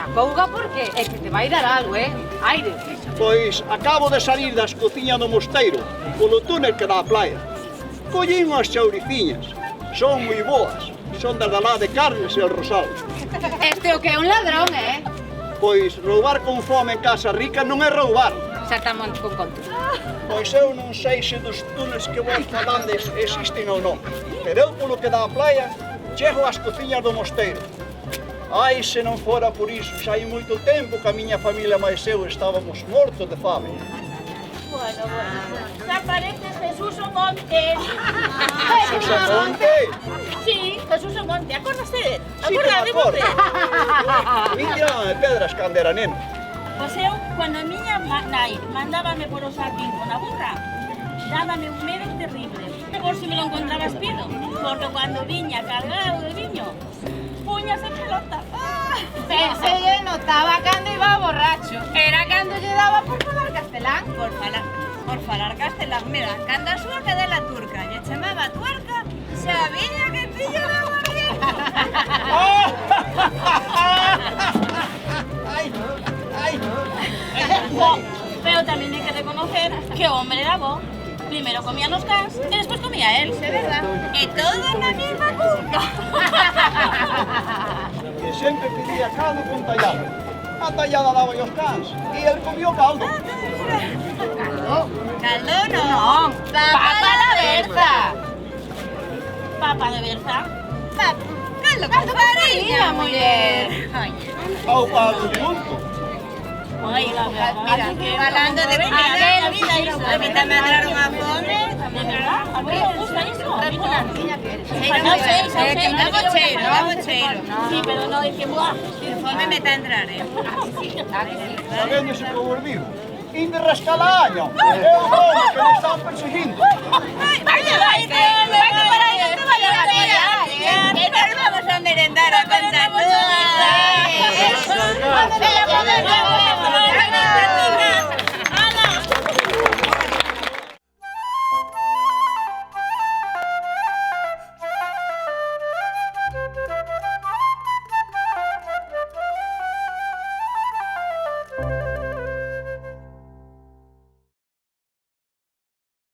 acouga porque é que te vai dar algo, aire. Pois acabo de salir das cociñas do mosteiro, polo túnel que dá á playa. Collín unhas chauriciñas, son moi boas, son das da lá de Carles e el Rosal. Este o que é un ladrón, Pois roubar con fome en casa rica non é roubar. Xa estamos con conto. Pois eu non sei se dos túneles que vos falandes existen ou non, pero eu polo que dá á playa chego ás cociñas do mosteiro. Ai, se non fora por iso, xa hai moito tempo que a miña familia máis eu estábamos mortos de fame. Bueno. Xa pareces Jesús o Monte. Jesús o Monte? Sí, Jesús o Monte. Acordaste de él? Sí que me acordo. Min tiraban pedras cando era neno. Pois eu, cando a miña nai mandábame por o xardín con a burra, dábame un medo terrible, por si me lo encontraba espido, porque cando viña cargado de viño, puñas en pelota. Se lle notaba cando iba borracho. Era cando lle daba por falar castelán. Por falar castelán, mira, cando a súa cadela turca lle chamaba tuerca, xa viña que pillo de aguardiente. Pero tamén hai que reconocer que o hombre era bo. Primero comían los cans y después comía él, ¿sí, verdad? Y todo en la misma cunca. Que sempre pedía caldo con tallada. A tallada daba os cans e el comió caldo. Caldo? Caldo no. Papa a la berza. Papa de berza. Caldo con farinha, muller. Ao caldo junto. Ay, la verdad. Mira, Hablando de comida, la vida hizo. A mí también me entraron a fome. ¿De verdad? ¿A mí me gusta eso? A mí no. No sé, damos cheiro. Sí, pero no dije, ¡buah! El fome me está a entrar, Sabendo se que vos digo. Inde rascalaño. É o nome que me están perseguindo. ¡Ay, vaya, vaya!